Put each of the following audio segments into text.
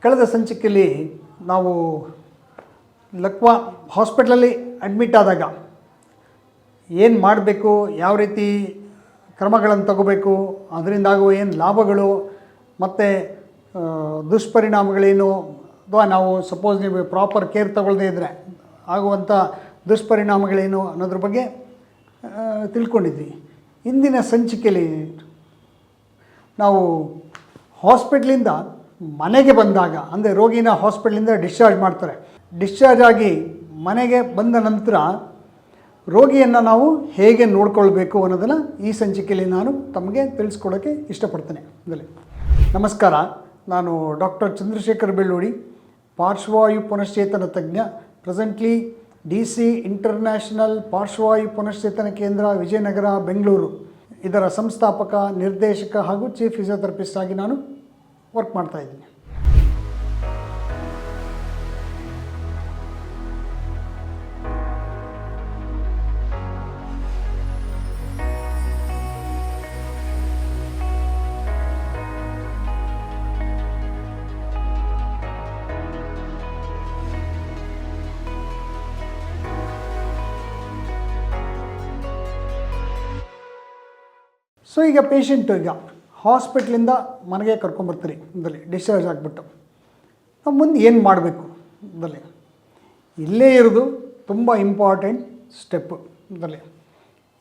ಕಳೆದ ಸಂಚಿಕೆಯಲ್ಲಿ ನಾವು ಲಕ್ವಾ ಹಾಸ್ಪಿಟ್ಲಲ್ಲಿ ಅಡ್ಮಿಟ್ ಆದಾಗ ಏನು ಮಾಡಬೇಕು, ಯಾವ ರೀತಿ ಕ್ರಮಗಳನ್ನು ತಗೋಬೇಕು, ಅದರಿಂದಾಗುವ ಏನು ಲಾಭಗಳು ಮತ್ತು ದುಷ್ಪರಿಣಾಮಗಳೇನು, ಅಥವಾ ನಾವು ಸಪೋಸ್ ನೀವು ಪ್ರಾಪರ್ ಕೇರ್ ತಗೊಳ್ಳದೇ ಇದ್ದರೆ ಆಗುವಂಥ ದುಷ್ಪರಿಣಾಮಗಳೇನು ಅನ್ನೋದ್ರ ಬಗ್ಗೆ ತಿಳ್ಕೊಂಡಿದ್ವಿ. ಇಂದಿನ ಸಂಚಿಕೆಯಲ್ಲಿ ನಾವು ಹಾಸ್ಪಿಟ್ಲಿಂದ ಮನೆಗೆ ಬಂದಾಗ, ಅಂದರೆ ರೋಗಿನ ಹಾಸ್ಪಿಟ್ಲಿಂದ ಡಿಸ್ಚಾರ್ಜ್ ಮಾಡ್ತಾರೆ. ಡಿಸ್ಚಾರ್ಜ್ ಆಗಿ ಮನೆಗೆ ಬಂದ ನಂತರ ರೋಗಿಯನ್ನು ನಾವು ಹೇಗೆ ನೋಡ್ಕೊಳ್ಬೇಕು ಅನ್ನೋದನ್ನು ಈ ಸಂಚಿಕೆಯಲ್ಲಿ ನಾನು ತಮಗೆ ತಿಳಿಸ್ಕೊಡೋಕ್ಕೆ ಇಷ್ಟಪಡ್ತೇನೆ. ನಮಸ್ಕಾರ, ನಾನು ಡಾಕ್ಟರ್ ಚಂದ್ರಶೇಖರ್ ಬೆಳ್ಳೂಡಿ, ಪಾರ್ಶ್ವವಾಯು ಪುನಶ್ಚೇತನ ತಜ್ಞ, ಪ್ರೆಸೆಂಟ್ಲಿ DC ಇಂಟರ್ನ್ಯಾಷನಲ್ ಪಾರ್ಶ್ವವಾಯು ಪುನಶ್ಚೇತನ ಕೇಂದ್ರ, ವಿಜಯನಗರ, ಬೆಂಗಳೂರು ಇದರ ಸಂಸ್ಥಾಪಕ, ನಿರ್ದೇಶಕ ಹಾಗೂ ಚೀಫ್ ಫಿಸಿಯೋಥೆರಪಿಸ್ಟ್ ಆಗಿ ನಾನು ವರ್ಕ್ ಮಾಡ್ತಾಯಿದ್ದೀನಿ. ಸೊ ಈಗ ಪೇಷಂಟು ಹಾಸ್ಪಿಟ್ಲಿಂದ ಮನೆಗೆ ಕರ್ಕೊಂಬರ್ತೀರಿ, ಡಿಸ್ಚಾರ್ಜ್ ಆಗಿಬಿಟ್ಟು ನಾವು ಮುಂದೆ ಏನು ಮಾಡಬೇಕು ಇಲ್ಲೇ ಇರೋದು ತುಂಬ ಇಂಪಾರ್ಟೆಂಟ್ ಸ್ಟೆಪ್ಪು.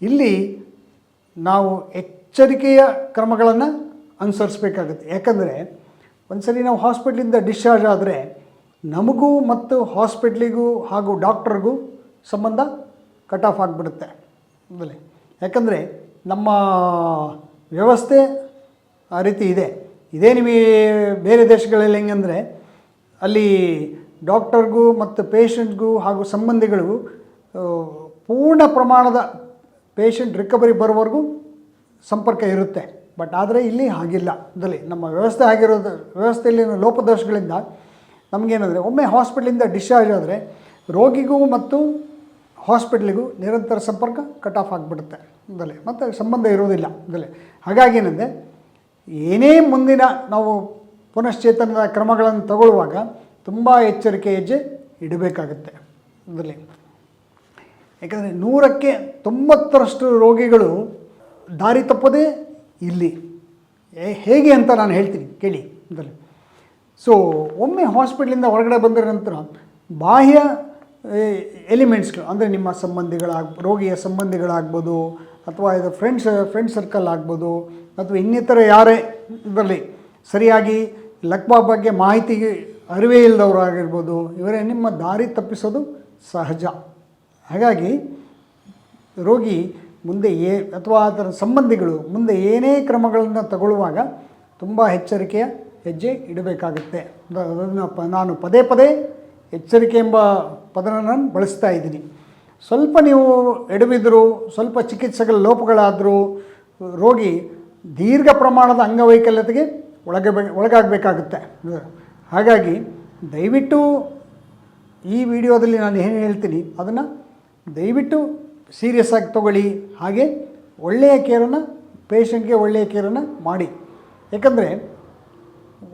ಇಲ್ಲಿ ನಾವು ಎಚ್ಚರಿಕೆಯ ಕ್ರಮಗಳನ್ನು ಅನುಸರಿಸಬೇಕಾಗುತ್ತೆ. ಯಾಕಂದರೆ ಒಂದ್ಸರಿ ನಾವು ಹಾಸ್ಪಿಟ್ಲಿಂದ ಡಿಸ್ಚಾರ್ಜ್ ಆದರೆ ನಮಗೂ ಮತ್ತು ಹಾಸ್ಪಿಟ್ಲಿಗೂ ಹಾಗೂ ಡಾಕ್ಟ್ರಿಗೂ ಸಂಬಂಧ ಕಟ್ ಆಫ್ ಆಗಿಬಿಡುತ್ತೆ. ಯಾಕಂದರೆ ನಮ್ಮ ವ್ಯವಸ್ಥೆ ಆ ರೀತಿ ಇದೆ. ಇದೇ ನಿಮಗೆ ಬೇರೆ ದೇಶಗಳಲ್ಲಿ ಹೆಂಗಂದರೆ ಅಲ್ಲಿ ಡಾಕ್ಟರ್ಗೂ ಮತ್ತು ಪೇಷಂಟ್ಗೂ ಹಾಗೂ ಸಂಬಂಧಿಗಳಿಗೂ ಪೂರ್ಣ ಪ್ರಮಾಣದ ಪೇಷಂಟ್ ರಿಕವರಿ ಬರೋವರೆಗೂ ಸಂಪರ್ಕ ಇರುತ್ತೆ. ಬಟ್ ಆದರೆ ಇಲ್ಲಿ ಹಾಗಿಲ್ಲ. ನಮ್ಮ ವ್ಯವಸ್ಥೆ ಆಗಿರೋದು, ವ್ಯವಸ್ಥೆಯಲ್ಲಿ ಲೋಪದೋಷಗಳಿಂದ ನಮಗೇನಂದರೆ ಒಮ್ಮೆ ಹಾಸ್ಪಿಟ್ಲಿಂದ ಡಿಸ್ಚಾರ್ಜ್ ಆದರೆ ರೋಗಿಗೂ ಮತ್ತು ಹಾಸ್ಪಿಟ್ಲಿಗೂ ನಿರಂತರ ಸಂಪರ್ಕ ಕಟ್ ಆಫ್ ಆಗಿಬಿಡುತ್ತೆ. ಮತ್ತು ಸಂಬಂಧ ಇರೋದಿಲ್ಲ. ಹಾಗಾಗಿ ಏನಂದರೆ ಏನೇ ಮುಂದಿನ ನಾವು ಪುನಶ್ಚೇತನದ ಕ್ರಮಗಳನ್ನು ತಗೊಳ್ಳುವಾಗ ತುಂಬ ಎಚ್ಚರಿಕೆ ಹೆಜ್ಜೆ ಇಡಬೇಕಾಗುತ್ತೆ. ಯಾಕಂದರೆ 100ಕ್ಕೆ 90ರಷ್ಟು ರೋಗಿಗಳು ದಾರಿ ತಪ್ಪೋದೇ ಇಲ್ಲಿ. ಹೇಗೆ ಅಂತ ನಾನು ಹೇಳ್ತೀನಿ ಕೇಳಿ. ಸೊ ಒಮ್ಮೆ ಹಾಸ್ಪಿಟ್ಲಿಂದ ಹೊರಗಡೆ ಬಂದ ನಂತರ ಬಾಹ್ಯ ಎಲಿಮೆಂಟ್ಸ್ಗಳು, ಅಂದರೆ ನಿಮ್ಮ ರೋಗಿಯ ಸಂಬಂಧಿಗಳಾಗ್ಬೋದು, ಅಥವಾ ಇದು ಫ್ರೆಂಡ್ ಸರ್ಕಲ್ ಆಗ್ಬೋದು, ಅಥವಾ ಇನ್ನಿತರ ಯಾರೇ ಇದರಲ್ಲಿ ಸರಿಯಾಗಿ ಲಕ್ವಾ ಬಗ್ಗೆ ಮಾಹಿತಿಗೆ ಅರಿವೇ ಇಲ್ಲದವರು ಆಗಿರ್ಬೋದು, ಇವರೇ ನಿಮ್ಮ ದಾರಿ ತಪ್ಪಿಸೋದು ಸಹಜ. ಹಾಗಾಗಿ ರೋಗಿ ಮುಂದೆ ಅಥವಾ ಅದರ ಸಂಬಂಧಿಗಳು ಮುಂದೆ ಏನೇ ಕ್ರಮಗಳನ್ನು ತಗೊಳ್ಳುವಾಗ ತುಂಬ ಎಚ್ಚರಿಕೆಯ ಹೆಜ್ಜೆ ಇಡಬೇಕಾಗುತ್ತೆ. ನಾನು ಪದೇ ಪದೇ ಎಚ್ಚರಿಕೆ ಎಂಬ ಪದನ ನಾನು ಬಳಸ್ತಾ ಇದ್ದೀನಿ. ಸ್ವಲ್ಪ ನೀವು ಎಡವಿದ್ರು, ಸ್ವಲ್ಪ ಚಿಕಿತ್ಸೆಗಳ ಲೋಪಗಳಾದರೂ ರೋಗಿ ದೀರ್ಘ ಪ್ರಮಾಣದ ಅಂಗವೈಕಲ್ಯತೆಗೆ ಒಳಗಾಗಬೇಕಾಗುತ್ತೆ. ಹಾಗಾಗಿ ದಯವಿಟ್ಟು ಈ ವಿಡಿಯೋದಲ್ಲಿ ನಾನು ಏನು ಹೇಳ್ತೀನಿ ಅದನ್ನು ದಯವಿಟ್ಟು ಸೀರಿಯಸ್ ಆಗಿ ತಗೊಳ್ಳಿ. ಹಾಗೆ ಒಳ್ಳೆಯ ಕೇರನ್ನು, ಪೇಷಂಟ್ಗೆ ಒಳ್ಳೆಯ ಕೇರನ್ನು ಮಾಡಿ. ಯಾಕಂದರೆ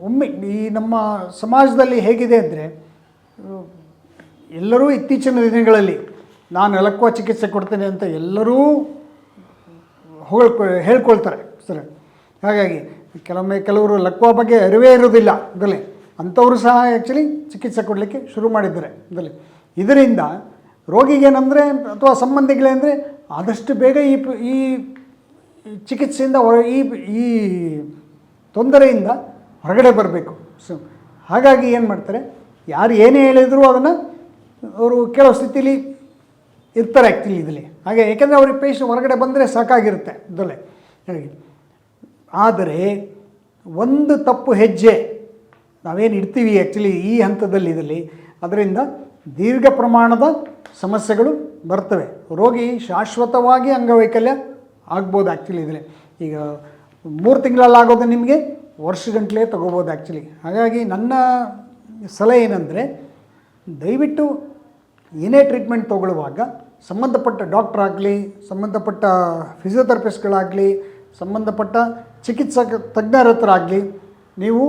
ಒಮ್ಮೆ ಈ ನಮ್ಮ ಸಮಾಜದಲ್ಲಿ ಹೇಗಿದೆ ಅಂದರೆ, ಎಲ್ಲರೂ ಇತ್ತೀಚಿನ ದಿನಗಳಲ್ಲಿ ನಾನು ಲಕ್ವಾ ಚಿಕಿತ್ಸೆ ಕೊಡ್ತೇನೆ ಅಂತ ಎಲ್ಲರೂ ಹೇಳ್ಕೊಳ್ತಾರೆ ಸರ್. ಹಾಗಾಗಿ ಕೆಲವರು ಲಕ್ವಾ ಬಗ್ಗೆ ಅರಿವೇ ಇರೋದಿಲ್ಲ. ಅಂಥವರು ಸಹ ಆ್ಯಕ್ಚುಲಿ ಚಿಕಿತ್ಸೆ ಕೊಡಲಿಕ್ಕೆ ಶುರು ಮಾಡಿದ್ದಾರೆ. ಇದರಿಂದ ರೋಗಿಗೇನೆಂದರೆ ಅಥವಾ ಸಂಬಂಧಿಗಳೇನೆಂದರೆ ಆದಷ್ಟು ಬೇಗ ಈ ಚಿಕಿತ್ಸೆಯಿಂದ ಈ ತೊಂದರೆಯಿಂದ ಹೊರಗಡೆ ಬರಬೇಕು. ಸೊ ಹಾಗಾಗಿ ಏನು ಮಾಡ್ತಾರೆ, ಯಾರು ಏನೇ ಹೇಳಿದರೂ ಅದನ್ನು ಅವರು ಕೆಲವು ಸ್ಥಿತಿಲಿ ಇರ್ತಾರೆ ಆ್ಯಕ್ಚುಲಿ ಇದರಲ್ಲಿ. ಹಾಗೆ ಏಕೆಂದರೆ ಅವ್ರಿಗೆ ಪೇಷಂಟ್ ಹೊರಗಡೆ ಬಂದರೆ ಸಾಕಾಗಿರುತ್ತೆ ಹಾಗೆ. ಆದರೆ ಒಂದು ತಪ್ಪು ಹೆಜ್ಜೆ ನಾವೇನು ಇಡ್ತೀವಿ ಆ್ಯಕ್ಚುಲಿ ಈ ಹಂತದಲ್ಲಿ ಅದರಿಂದ ದೀರ್ಘ ಪ್ರಮಾಣದ ಸಮಸ್ಯೆಗಳು ಬರ್ತವೆ. ರೋಗಿ ಶಾಶ್ವತವಾಗಿ ಅಂಗವೈಕಲ್ಯ ಆಗ್ಬೋದು ಆ್ಯಕ್ಚುಲಿ ಇದರಲ್ಲಿ. ಈಗ 3 ತಿಂಗಳಲ್ಲಾಗೋದು ನಿಮಗೆ ವರ್ಷಗಟ್ಟಲೆ ತಗೋಬೋದು ಆ್ಯಕ್ಚುಲಿ. ಹಾಗಾಗಿ ನನ್ನ ಸಲಹೆ ಏನಂದರೆ, ದಯವಿಟ್ಟು ಏನೇ ಟ್ರೀಟ್ಮೆಂಟ್ ತಗೊಳ್ಳುವಾಗ ಸಂಬಂಧಪಟ್ಟ ಡಾಕ್ಟ್ರ್ ಆಗಲಿ, ಸಂಬಂಧಪಟ್ಟ ಫಿಸಿಯೋಥೆರಪಿಸ್ಟ್ಗಳಾಗಲಿ, ಸಂಬಂಧಪಟ್ಟ ಚಿಕಿತ್ಸಕ ತಜ್ಞರ ಹತ್ರ ಆಗಲಿ ನೀವು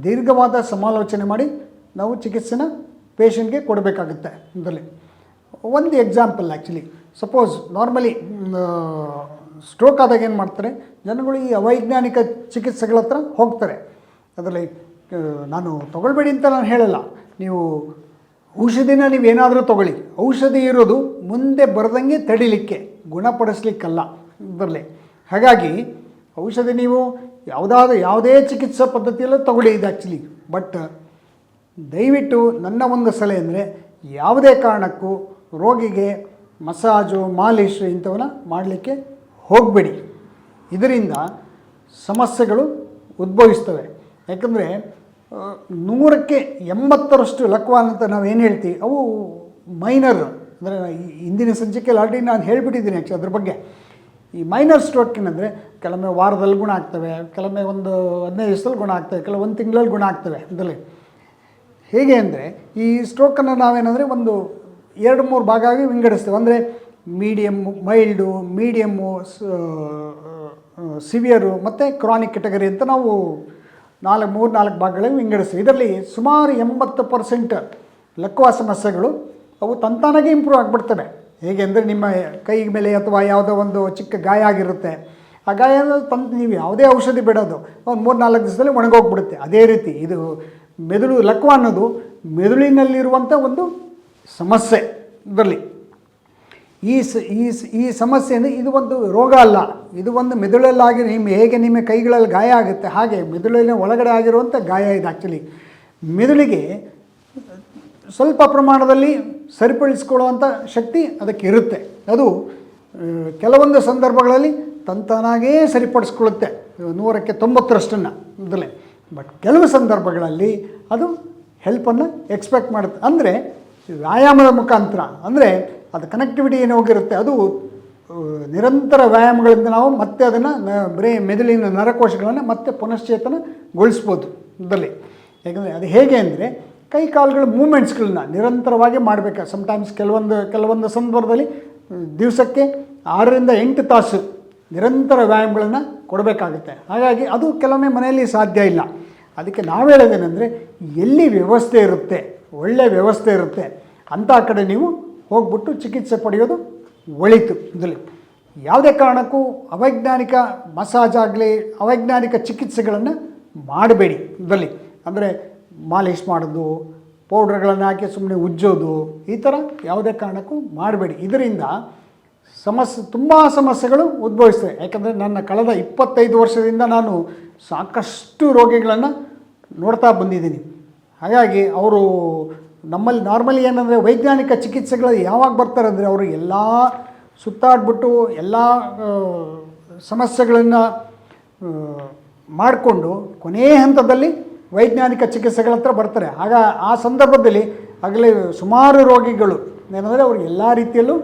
ದೀರ್ಘವಾದ ಸಮಾಲೋಚನೆ ಮಾಡಿ ನಾವು ಚಿಕಿತ್ಸೆನ ಪೇಷಂಟ್ಗೆ ಕೊಡಬೇಕಾಗುತ್ತೆ ಇದರಲ್ಲಿ. ಒಂದು example actually, suppose normally stroke ಆದಾಗ ಏನು ಮಾಡ್ತಾರೆ ಜನಗಳು, ಈ ಅವೈಜ್ಞಾನಿಕ ಚಿಕಿತ್ಸೆಗಳ ಹತ್ರ ಹೋಗ್ತಾರೆ. ಅದರಲ್ಲಿ ನಾನು ತೊಗೊಳ್ಬೇಡಿ ಅಂತ ನಾನು ಹೇಳಲ್ಲ, ನೀವು ಔಷಧಿನ ನೀವೇನಾದರೂ ತೊಗೊಳ್ಳಿ, ಔಷಧಿ ಇರೋದು ಮುಂದೆ ಬರದಂಗೆ ತಡಿಲಿಕ್ಕೆ, ಗುಣಪಡಿಸ್ಲಿಕ್ಕಲ್ಲ ಇದರಲ್ಲಿ. ಹಾಗಾಗಿ ಔಷಧಿ ನೀವು ಯಾವುದೇ ಚಿಕಿತ್ಸಾ ಪದ್ಧತಿಯಲ್ಲೂ ತೊಗೊಳ್ಳಿ ಇದು ಆ್ಯಕ್ಚುಲಿ. ಬಟ್ ದಯವಿಟ್ಟು ನನ್ನ ಒಂದು ಸಲಹೆ ಅಂದರೆ, ಯಾವುದೇ ಕಾರಣಕ್ಕೂ ರೋಗಿಗೆ ಮಸಾಜು, ಮಾಲಿಶ್ ಇಂಥವನ್ನ ಮಾಡಲಿಕ್ಕೆ ಹೋಗಬೇಡಿ. ಇದರಿಂದ ಸಮಸ್ಯೆಗಳು ಉದ್ಭವಿಸ್ತವೆ. ಯಾಕಂದರೆ 100ಕ್ಕೆ 80ರಷ್ಟು ಲಕ್ವಾನ್ ಅಂತ ನಾವೇನು ಹೇಳ್ತೀವಿ ಅವು ಮೈನರ್, ಅಂದರೆ ಹಿಂದಿನ ಸಂಚಿಕೆಯಲ್ಲಿ ಆಲ್ರೆಡಿ ನಾನು ಹೇಳಿಬಿಟ್ಟಿದ್ದೀನಿ ಆ್ಯಕ್ಚುಲಿ ಅದ್ರ ಬಗ್ಗೆ. ಈ ಮೈನರ್ ಸ್ಟ್ರೋಕ್ ಏನಂದರೆ ಕೆಲವೊಮ್ಮೆ ವಾರದಲ್ಲಿ ಗುಣ ಆಗ್ತವೆ, ಕೆಲವೊಮ್ಮೆ ಒಂದು 15 ದಿವಸದಲ್ಲಿ ಗುಣ ಆಗ್ತವೆ, ಕೆಲವು 1 ತಿಂಗಳಲ್ಲಿ ಗುಣ ಆಗ್ತವೆ ಇದರಲ್ಲಿ. ಹೇಗೆ ಅಂದರೆ ಈ ಸ್ಟ್ರೋಕನ್ನು ನಾವೇನಂದರೆ ಒಂದು 2-3 ಭಾಗ ಆಗಿ ವಿಂಗಡಿಸ್ತೇವೆ. ಅಂದರೆ ಮೀಡಿಯಮ್ಮು, ಮೈಲ್ಡು, ಮೀಡಿಯಮ್ಮು, ಸಿವಿಯರು ಮತ್ತು ಕ್ರಾನಿಕ್ ಕೆಟಗರಿ ಅಂತ ನಾವು 3-4 ಭಾಗಗಳಲ್ಲಿ ವಿಂಗಡಿಸ್ತೀವಿ. ಇದರಲ್ಲಿ ಸುಮಾರು 80% ಲಕ್ವಾ ಸಮಸ್ಯೆಗಳು ಅವು ತಂತಾನಾಗೆ ಇಂಪ್ರೂವ್ ಆಗಿಬಿಡ್ತವೆ. ಹೇಗೆ ಅಂದರೆ ನಿಮ್ಮ ಕೈ ಮೇಲೆ ಅಥವಾ ಯಾವುದೋ ಒಂದು ಚಿಕ್ಕ ಗಾಯ ಆಗಿರುತ್ತೆ, ಆ ಗಾಯ ನೀವು ಯಾವುದೇ ಔಷಧಿ ಬಿಡೋದು ಒಂದು 3-4 ದಿವಸದಲ್ಲಿ ಒಣಗೋಗ್ಬಿಡುತ್ತೆ. ಅದೇ ರೀತಿ ಇದು ಮೆದುಳು, ಲಕ್ವಾ ಅನ್ನೋದು ಮೆದುಳಿನಲ್ಲಿರುವಂಥ ಒಂದು ಸಮಸ್ಯೆ. ಇದರಲ್ಲಿ ಈ ಸಮಸ್ಯೆ ಅಂದರೆ ಇದು ಒಂದು ರೋಗ ಅಲ್ಲ, ಇದು ಒಂದು ಮೆದುಳಲ್ಲಾಗಿ ಹೇಗೆ ನಿಮ್ಮ ಕೈಗಳಲ್ಲಿ ಗಾಯ ಆಗುತ್ತೆ ಹಾಗೆ ಮೆದುಳಿನ ಒಳಗಡೆ ಆಗಿರುವಂಥ ಗಾಯ ಇದು. ಆ್ಯಕ್ಚುಲಿ ಮೆದುಳಿಗೆ ಸ್ವಲ್ಪ ಪ್ರಮಾಣದಲ್ಲಿ ಸರಿಪಡಿಸ್ಕೊಳ್ಳುವಂಥ ಶಕ್ತಿ ಅದಕ್ಕೆ ಇರುತ್ತೆ. ಅದು ಕೆಲವೊಂದು ಸಂದರ್ಭಗಳಲ್ಲಿ ತಂತಾನಾಗೇ ಸರಿಪಡಿಸ್ಕೊಳ್ಳುತ್ತೆ 100ಕ್ಕೆ 90ರಷ್ಟನ್ನು ಇದರಲ್ಲಿ. ಬಟ್ ಕೆಲವು ಸಂದರ್ಭಗಳಲ್ಲಿ ಅದು ಹೆಲ್ಪನ್ನು ಎಕ್ಸ್ಪೆಕ್ಟ್ ಮಾಡುತ್ತೆ. ಅಂದರೆ ವ್ಯಾಯಾಮದ ಮುಖಾಂತರ, ಅಂದರೆ ಅದು ಕನೆಕ್ಟಿವಿಟಿ ಏನು ಹೋಗಿರುತ್ತೆ ಅದು ನಿರಂತರ ವ್ಯಾಯಾಮಗಳಿಂದ ನಾವು ಮತ್ತೆ ಅದನ್ನು ಮೆದುಳಿನ ನರಕೋಶಗಳನ್ನು ಮತ್ತೆ ಪುನಶ್ಚೇತನಗೊಳಿಸ್ಬೋದು ಇದರಲ್ಲಿ. ಯಾಕಂದರೆ ಅದು ಹೇಗೆ ಅಂದರೆ ಕೈ ಕಾಲುಗಳ ಮೂಮೆಂಟ್ಸ್ಗಳನ್ನ ನಿರಂತರವಾಗಿ ಮಾಡಬೇಕು. ಸಮ್ಟೈಮ್ಸ್ ಕೆಲವೊಂದು ಸಂದರ್ಭದಲ್ಲಿ ದಿವಸಕ್ಕೆ 6ರಿಂದ 8 ತಾಸು ನಿರಂತರ ವ್ಯಾಯಾಮಗಳನ್ನು ಕೊಡಬೇಕಾಗುತ್ತೆ. ಹಾಗಾಗಿ ಅದು ಕೆಲವೊಮ್ಮೆ ಮನೆಯಲ್ಲಿ ಸಾಧ್ಯ ಇಲ್ಲ. ಅದಕ್ಕೆ ನಾವು ಹೇಳೋದೇನೆಂದರೆ, ಎಲ್ಲಿ ವ್ಯವಸ್ಥೆ ಇರುತ್ತೆ, ಒಳ್ಳೆಯ ವ್ಯವಸ್ಥೆ ಇರುತ್ತೆ ಅಂಥ ಕಡೆ ನೀವು ಹೋಗ್ಬಿಟ್ಟು ಚಿಕಿತ್ಸೆ ಪಡೆಯೋದು ಒಳಿತು ಇದರಲ್ಲಿ. ಯಾವುದೇ ಕಾರಣಕ್ಕೂ ಅವೈಜ್ಞಾನಿಕ ಮಸಾಜ್ ಆಗಲಿ, ಅವೈಜ್ಞಾನಿಕ ಚಿಕಿತ್ಸೆಗಳನ್ನು ಮಾಡಬೇಡಿ ಇದರಲ್ಲಿ. ಅಂದರೆ ಮಾಲಿಶ್ ಮಾಡೋದು, ಪೌಡ್ರ್ಗಳನ್ನು ಹಾಕಿ ಸುಮ್ಮನೆ ಉಜ್ಜೋದು, ಈ ಥರ ಯಾವುದೇ ಕಾರಣಕ್ಕೂ ಮಾಡಬೇಡಿ. ಇದರಿಂದ ತುಂಬ ಸಮಸ್ಯೆಗಳು ಉದ್ಭವಿಸ್ತವೆ. ಯಾಕಂದರೆ ನನ್ನ ಕಳೆದ 25 ವರ್ಷದಿಂದ ನಾನು ಸಾಕಷ್ಟು ರೋಗಿಗಳನ್ನು ನೋಡ್ತಾ ಬಂದಿದ್ದೀನಿ. ಹಾಗಾಗಿ ಅವರು ನಮ್ಮಲ್ಲಿ ನಾರ್ಮಲಿ ಏನಂದರೆ ವೈಜ್ಞಾನಿಕ ಚಿಕಿತ್ಸೆಗಳು ಯಾವಾಗ ಬರ್ತಾರೆ ಅಂದರೆ, ಅವರು ಎಲ್ಲ ಸುತ್ತಾಡ್ಬಿಟ್ಟು ಎಲ್ಲ ಸಮಸ್ಯೆಗಳನ್ನು ಮಾಡಿಕೊಂಡು ಕೊನೆಯ ಹಂತದಲ್ಲಿ ವೈಜ್ಞಾನಿಕ ಚಿಕಿತ್ಸೆಗಳ ಹತ್ರ ಬರ್ತಾರೆ. ಆಗ ಆ ಸಂದರ್ಭದಲ್ಲಿ ಆಗಲೇ ಸುಮಾರು ರೋಗಿಗಳು ಏನಂದರೆ ಅವರು ಎಲ್ಲ ರೀತಿಯಲ್ಲೂ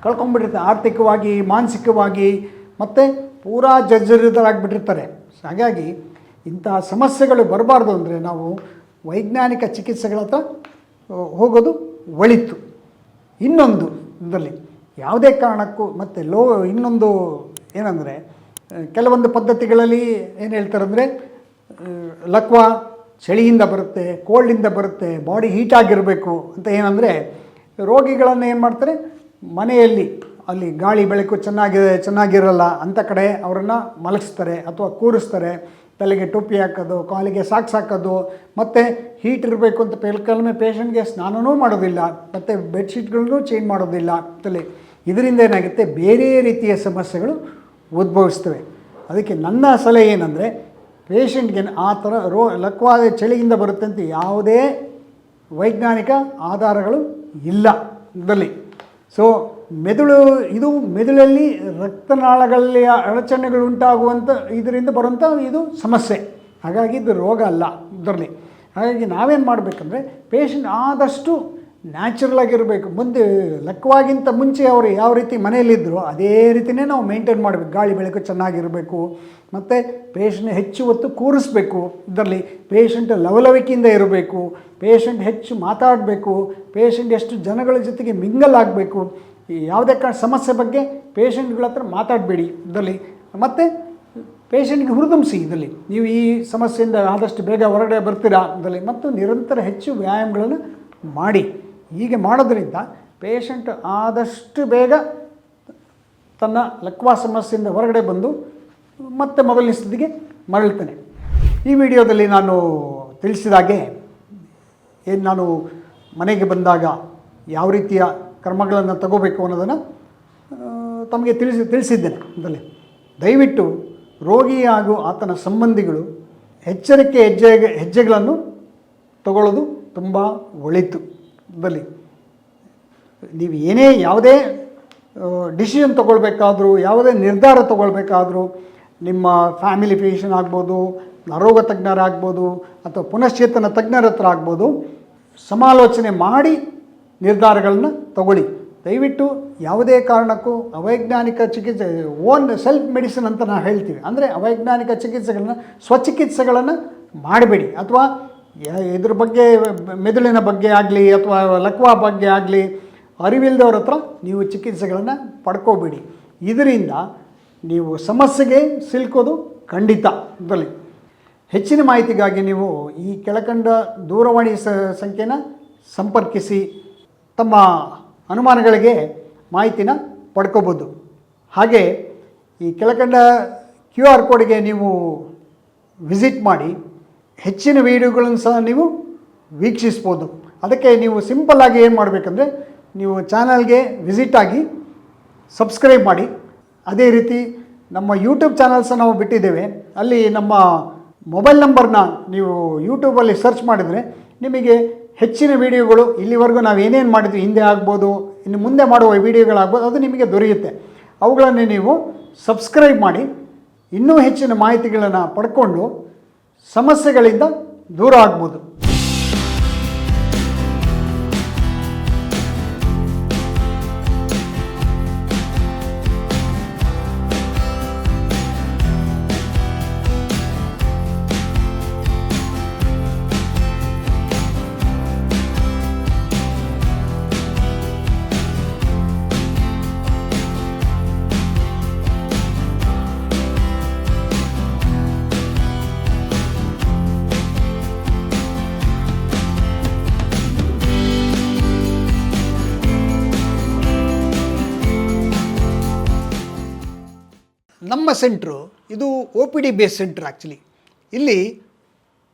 ಕಳ್ಕೊಂಡ್ಬಿಟ್ಟಿರ್ತಾರೆ, ಆರ್ಥಿಕವಾಗಿ, ಮಾನಸಿಕವಾಗಿ, ಮತ್ತು ಪೂರಾ ಜರ್ಜರಿತರಾಗಿಬಿಟ್ಟಿರ್ತಾರೆ. ಹಾಗಾಗಿ ಇಂತಹ ಸಮಸ್ಯೆಗಳು ಬರಬಾರ್ದು ಅಂದರೆ ನಾವು ವೈಜ್ಞಾನಿಕ ಚಿಕಿತ್ಸೆಗಳ ಹತ್ರ ಹೋಗೋದು ಒಳಿತು. ಇನ್ನೊಂದು ಇದರಲ್ಲಿ ಯಾವುದೇ ಕಾರಣಕ್ಕೂ ಮತ್ತು ಇನ್ನೊಂದು ಏನಂದರೆ, ಕೆಲವೊಂದು ಪದ್ಧತಿಗಳಲ್ಲಿ ಏನು ಹೇಳ್ತಾರೆ ಅಂದರೆ, ಲಕ್ವಾ ಚಳಿಯಿಂದ ಬರುತ್ತೆ, ಕೋಲ್ಡಿಂದ ಬರುತ್ತೆ, ಬಾಡಿ ಹೀಟಾಗಿರಬೇಕು ಅಂತ ಏನಂದರೆ, ರೋಗಿಗಳನ್ನು ಏನು ಮಾಡ್ತಾರೆ, ಮನೆಯಲ್ಲಿ ಅಲ್ಲಿ ಗಾಳಿ ಬೆಳಕು ಚೆನ್ನಾಗಿರಲ್ಲ ಅಂಥ ಕಡೆ ಅವರನ್ನು ಮಲಗಿಸ್ತಾರೆ ಅಥವಾ ಕೂರಿಸ್ತಾರೆ. ತಲೆಗೆ ಟೋಪಿ ಹಾಕೋದು, ಕಾಲಿಗೆ ಸಾಕ್ಸ್ ಹಾಕೋದು, ಮತ್ತು ಹೀಟ್ ಇರಬೇಕು ಅಂತ ಕೆಲವೊಮ್ಮೆ ಪೇಷಂಟ್ಗೆ ಸ್ನಾನವೂ ಮಾಡೋದಿಲ್ಲ, ಮತ್ತು ಬೆಡ್ಶೀಟ್ಗಳನ್ನೂ ಚೇಂಜ್ ಮಾಡೋದಿಲ್ಲ ತಲೆ. ಇದರಿಂದ ಏನಾಗುತ್ತೆ, ಬೇರೆ ರೀತಿಯ ಸಮಸ್ಯೆಗಳು ಉದ್ಭವಿಸ್ತವೆ. ಅದಕ್ಕೆ ನನ್ನ ಸಲಹೆ ಏನಂದರೆ, ಪೇಷಂಟ್ಗೆ ಆ ಥರ ಲಕ್ವಾದ ಚಳಿಯಿಂದ ಬರುತ್ತೆ ಅಂತ ಯಾವುದೇ ವೈಜ್ಞಾನಿಕ ಆಧಾರಗಳು ಇಲ್ಲ ಇದರಲ್ಲಿ. ಸೊ ಮೆದುಳಲ್ಲಿ ರಕ್ತನಾಳಗಳಲ್ಲಿ ಅಡಚಣೆಗಳು ಉಂಟಾಗುವಂಥ ಇದರಿಂದ ಬರುವಂಥ ಇದು ಸಮಸ್ಯೆ. ಹಾಗಾಗಿ ಇದು ರೋಗ ಅಲ್ಲ ಇದರಲ್ಲಿ. ಹಾಗಾಗಿ ನಾವೇನು ಮಾಡಬೇಕಂದ್ರೆ, ಪೇಷಂಟ್ ಆದಷ್ಟು ನ್ಯಾಚುರಲ್ ಆಗಿರಬೇಕು. ಮುಂದೆ ಲಕ್ವಾಗಿಂತ ಮುಂಚೆ ಅವರು ಯಾವ ರೀತಿ ಮನೆಯಲ್ಲಿದ್ದರು ಅದೇ ರೀತಿಯೇ ನಾವು ಮೇಂಟೈನ್ ಮಾಡಬೇಕು. ಗಾಳಿ ಬೆಳಕು ಚೆನ್ನಾಗಿರಬೇಕು, ಮತ್ತು ಪೇಷಂಟ್ ಹೆಚ್ಚು ಹೊತ್ತು ಕೂರಿಸ್ಬೇಕು. ಇದರಲ್ಲಿ ಪೇಷಂಟ್ ಲವಲವಿಕೆಯಿಂದ ಇರಬೇಕು, ಪೇಷಂಟ್ ಹೆಚ್ಚು ಮಾತಾಡಬೇಕು, ಪೇಷಂಟ್ ಎಷ್ಟು ಜನಗಳ ಜೊತೆಗೆ ಮಿಂಗಲ್ ಆಗಬೇಕು. ಯಾವುದೇ ಸಮಸ್ಯೆ ಬಗ್ಗೆ ಪೇಷಂಟ್ಗಳ ಹತ್ರ ಮಾತಾಡಬೇಡಿ ಇದರಲ್ಲಿ. ಮತ್ತು ಪೇಷಂಟ್ಗೆ ಹುರಿದುಂಬಿಸಿ ಇದರಲ್ಲಿ ನೀವು ಈ ಸಮಸ್ಯೆಯಿಂದ ಆದಷ್ಟು ಬೇಗ ಹೊರಗಡೆ ಬರ್ತೀರಾ ಇದರಲ್ಲಿ ಮತ್ತು ನಿರಂತರ ಹೆಚ್ಚು ವ್ಯಾಯಾಮಗಳನ್ನು ಮಾಡಿ. ಹೀಗೆ ಮಾಡೋದ್ರಿಂದ ಪೇಷಂಟ್ ಆದಷ್ಟು ಬೇಗ ತನ್ನ ಲಕ್ವಾ ಸಮಸ್ಯೆಯಿಂದ ಹೊರಗಡೆ ಬಂದು ಮತ್ತೆ ಮೊದಲನೇ ಸ್ಥಿತಿಗೆ ಮರಳ್ತಾನೆ. ಈ ವಿಡಿಯೋದಲ್ಲಿ ನಾನು ತಿಳಿಸಿದಾಗೆ ಏನು ನಾನು ಮನೆಗೆ ಬಂದಾಗ ಯಾವ ರೀತಿಯ ಕ್ರಮಗಳನ್ನು ತಗೋಬೇಕು ಅನ್ನೋದನ್ನು ತಮಗೆ ತಿಳಿಸಿದ್ದೇನೆ. ಅದರಲ್ಲಿ ದಯವಿಟ್ಟು ರೋಗಿ ಹಾಗೂ ಆತನ ಸಂಬಂಧಿಗಳು ಎಚ್ಚರಿಕೆ ಹೆಜ್ಜೆಗಳನ್ನು ತಗೊಳ್ಳೋದು ತುಂಬ ಒಳಿತು. ಅದರಲ್ಲಿ ನೀವು ಯಾವುದೇ ಡಿಸಿಷನ್ ತೊಗೊಳ್ಬೇಕಾದ್ರೂ, ಯಾವುದೇ ನಿರ್ಧಾರ ತೊಗೊಳ್ಬೇಕಾದ್ರೂ ನಿಮ್ಮ ಫ್ಯಾಮಿಲಿ ಫಿಸಿಷಿಯನ್ ಆಗ್ಬೋದು, ನರೋಗ ತಜ್ಞರಾಗ್ಬೋದು, ಅಥವಾ ಪುನಶ್ಚೇತನ ತಜ್ಞರ ಹತ್ರ ಆಗ್ಬೋದು, ಸಮಾಲೋಚನೆ ಮಾಡಿ ನಿರ್ಧಾರಗಳನ್ನ ತಗೊಳ್ಳಿ. ದಯವಿಟ್ಟು ಯಾವುದೇ ಕಾರಣಕ್ಕೂ ಅವೈಜ್ಞಾನಿಕ ಚಿಕಿತ್ಸೆ ಸೆಲ್ಫ್ ಮೆಡಿಸಿನ್ ಅಂತ ನಾವು ಹೇಳ್ತೀವಿ. ಅಂದರೆ ಅವೈಜ್ಞಾನಿಕ ಚಿಕಿತ್ಸೆಗಳನ್ನ ಸ್ವಚಿಕಿತ್ಸೆಗಳನ್ನು ಮಾಡಬೇಡಿ. ಅಥವಾ ಇದ್ರ ಬಗ್ಗೆ ಮೆದುಳಿನ ಬಗ್ಗೆ ಆಗಲಿ ಅಥವಾ ಲಕ್ವಾ ಬಗ್ಗೆ ಆಗಲಿ ಅರಿವಿಲ್ಲದವ್ರ ಹತ್ರ ನೀವು ಚಿಕಿತ್ಸೆಗಳನ್ನು ಪಡ್ಕೋಬೇಡಿ. ಇದರಿಂದ ನೀವು ಸಮಸ್ಯೆಗೆ ಸಿಲುಕೋದು ಖಂಡಿತ. ಇದರಲ್ಲಿ ಹೆಚ್ಚಿನ ಮಾಹಿತಿಗಾಗಿ ನೀವು ಈ ಕೆಳಕಂಡ ದೂರವಾಣಿ ಸಂಖ್ಯೆನ ಸಂಪರ್ಕಿಸಿ ತಮ್ಮ ಅನುಮಾನಗಳಿಗೆ ಮಾಹಿತಿನ ಪಡ್ಕೋಬೋದು. ಹಾಗೆ ಈ ಕೆಳಕಂಡ QR ಕೋಡ್ಗೆ ನೀವು ವಿಸಿಟ್ ಮಾಡಿ ಹೆಚ್ಚಿನ ವೀಡಿಯೋಗಳನ್ನು ಸಹ ನೀವು ವೀಕ್ಷಿಸ್ಬೋದು. ಅದಕ್ಕೆ ನೀವು ಸಿಂಪಲ್ಲಾಗಿ ಏನು ಮಾಡಬೇಕಂದ್ರೆ ನೀವು ಚಾನಲ್ಗೆ ವಿಸಿಟ್ ಆಗಿ ಸಬ್ಸ್ಕ್ರೈಬ್ ಮಾಡಿ. ಅದೇ ರೀತಿ ನಮ್ಮ ಯೂಟ್ಯೂಬ್ ಚಾನಲ್ಸ ನಾವು ಬಿಟ್ಟಿದ್ದೇವೆ. ಅಲ್ಲಿ ನಮ್ಮ ಮೊಬೈಲ್ ನಂಬರ್ನ ನೀವು ಯೂಟ್ಯೂಬಲ್ಲಿ ಸರ್ಚ್ ಮಾಡಿದರೆ ನಿಮಗೆ ಹೆಚ್ಚಿನ ವೀಡಿಯೋಗಳು ಇಲ್ಲಿವರೆಗೂ ನಾವು ಏನೇನು ಮಾಡಿದ್ವಿ ಹಿಂದೆ ಆಗ್ಬೋದು, ಇನ್ನು ಮುಂದೆ ಮಾಡುವ ವೀಡಿಯೋಗಳಾಗ್ಬೋದು, ಅದು ನಿಮಗೆ ದೊರೆಯುತ್ತೆ. ಅವುಗಳನ್ನು ನೀವು ಸಬ್ಸ್ಕ್ರೈಬ್ ಮಾಡಿ ಇನ್ನೂ ಹೆಚ್ಚಿನ ಮಾಹಿತಿಗಳನ್ನು ಪಡ್ಕೊಂಡು ಸಮಸ್ಯೆಗಳಿಂದ ದೂರ ಆಗ್ಬೋದು. ನಮ್ಮ ಸೆಂಟ್ರು ಇದು OPD ಬೇಸ್ ಸೆಂಟ್ರ್. ಆ್ಯಕ್ಚುಲಿ ಇಲ್ಲಿ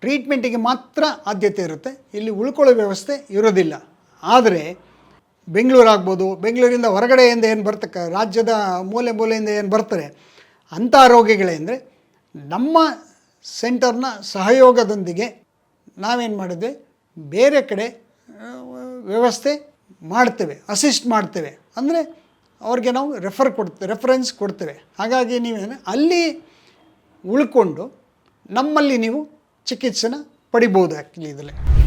ಟ್ರೀಟ್ಮೆಂಟಿಗೆ ಮಾತ್ರ ಆದ್ಯತೆ ಇರುತ್ತೆ, ಇಲ್ಲಿ ಉಳ್ಕೊಳ್ಳೋ ವ್ಯವಸ್ಥೆ ಇರೋದಿಲ್ಲ. ಆದರೆ ಬೆಂಗಳೂರು ಆಗ್ಬೋದು, ಬೆಂಗಳೂರಿಂದ ಹೊರಗಡೆಯಿಂದ ಏನು ರಾಜ್ಯದ ಮೂಲೆಯಿಂದ ಏನು ಬರ್ತಾರೆ ಅಂಥ ರೋಗಿಗಳೇಂದರೆ ನಮ್ಮ ಸೆಂಟರ್ನ ಸಹಯೋಗದೊಂದಿಗೆ ನಾವೇನು ಮಾಡಿದ್ವಿ, ಬೇರೆ ಕಡೆ ವ್ಯವಸ್ಥೆ ಮಾಡ್ತೇವೆ, ಅಸಿಸ್ಟ್ ಮಾಡ್ತೇವೆ. ಅಂದರೆ ಅವ್ರಿಗೆ ನಾವು ರೆಫರೆನ್ಸ್ ಕೊಡ್ತೇವೆ. ಹಾಗಾಗಿ ನೀವೇನು ಅಲ್ಲಿ ಉಳ್ಕೊಂಡು ನಮ್ಮಲ್ಲಿ ನೀವು ಚಿಕಿತ್ಸೆನ ಪಡಿಬೋದು. ಆ್ಯಕ್ಚುಲಿ ಇದರಲ್ಲಿ